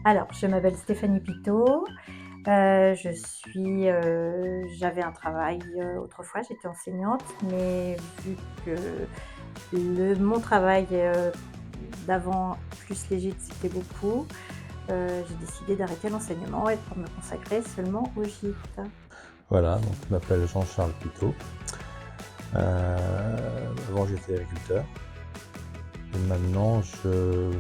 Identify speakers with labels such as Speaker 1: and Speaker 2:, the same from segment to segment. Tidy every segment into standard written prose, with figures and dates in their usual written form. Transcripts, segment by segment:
Speaker 1: Alors, je m'appelle Stéphanie Pitot. J'avais un travail, autrefois, j'étais enseignante, mais vu que mon travail, d'avant plus les gîtes, c'était beaucoup, j'ai décidé d'arrêter l'enseignement et pour me consacrer seulement aux gîtes.
Speaker 2: Voilà, donc je m'appelle Jean-Charles Pitot. Avant j'étais agriculteur et maintenant je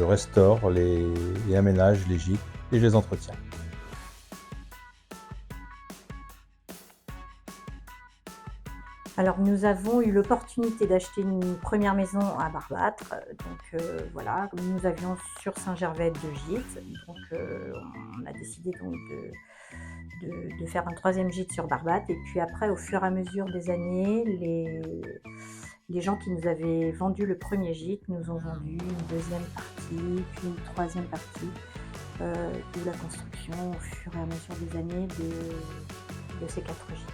Speaker 2: restaure et aménage les gîtes et je les entretiens.
Speaker 1: Alors nous avons eu l'opportunité d'acheter une première maison à Barbâtre, voilà, nous avions sur Saint-Gervais 2 gîtes, on a décidé donc de faire un troisième gîte sur Barbâtre et puis après au fur et à mesure des années, les gens qui nous avaient vendu le premier gîte nous ont vendu une deuxième partie, puis une troisième partie, de la construction au fur et à mesure des années de ces 4 gîtes.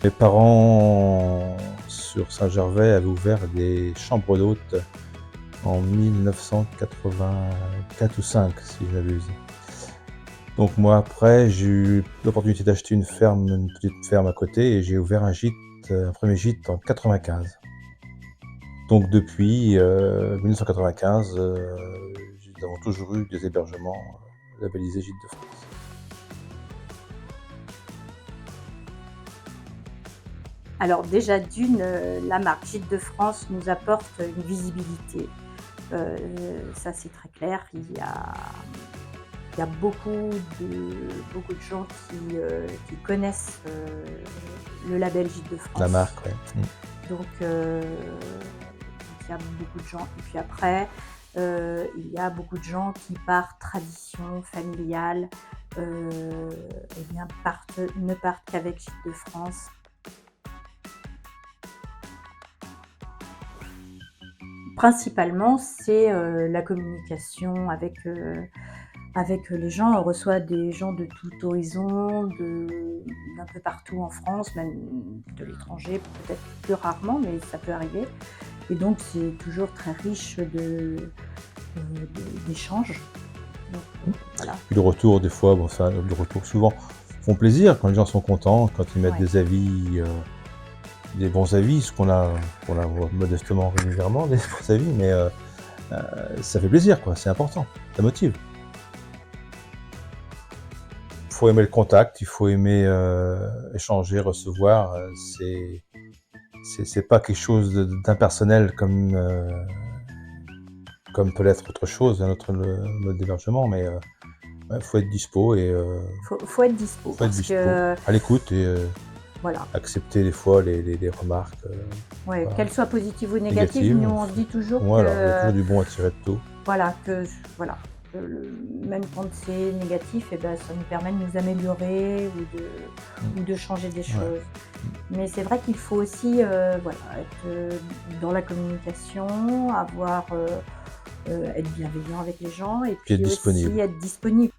Speaker 2: Mes parents sur Saint-Gervais avaient ouvert des chambres d'hôtes en 1984 ou 5 si je m'abuse. Donc moi après j'ai eu l'opportunité d'acheter une petite ferme à côté et j'ai ouvert un premier gîte en 95. Donc depuis 1995, nous avons toujours eu des hébergements labellisés Gîtes de France.
Speaker 1: Alors déjà la marque Gîtes de France nous apporte une visibilité. Ça c'est très clair. Il y a beaucoup de gens qui connaissent le label Gîtes de France.
Speaker 2: La marque, ouais.
Speaker 1: Donc il y a beaucoup de gens. Et puis après, il y a beaucoup de gens qui, par tradition familiale, ne partent qu'avec Gîtes de France. Principalement, c'est la communication avec les gens. On reçoit des gens de tout horizon, d'un peu partout en France, même de l'étranger, peut-être plus rarement, mais ça peut arriver. Et donc, c'est toujours très riche d'échanges. Donc, voilà.
Speaker 2: Puis le retour, des fois, le retour souvent font plaisir quand les gens sont contents, quand ils mettent
Speaker 1: Ouais.
Speaker 2: des avis, des bons avis, ce qu'on a modestement régulièrement, des bons avis, mais ça fait plaisir, quoi, c'est important, ça motive. Il faut aimer le contact, il faut aimer échanger, recevoir. C'est pas quelque chose d'impersonnel comme peut l'être autre chose, un autre mode d'hébergement, mais faut être dispo et
Speaker 1: Faut être dispo que
Speaker 2: à l'écoute et
Speaker 1: voilà.
Speaker 2: accepter des fois les remarques.
Speaker 1: Ouais,
Speaker 2: Voilà.
Speaker 1: qu'elles soient positives ou négatives,
Speaker 2: Négatives.
Speaker 1: nous on se dit toujours
Speaker 2: Voilà, il y a
Speaker 1: que
Speaker 2: toujours du bon à tirer de tout.
Speaker 1: voilà, même quand c'est négatif, ça nous permet de nous améliorer ou de changer des choses. Mais c'est vrai qu'il faut aussi être dans la communication, être bienveillant avec les gens et puis
Speaker 2: être
Speaker 1: aussi
Speaker 2: disponible.
Speaker 1: être disponible.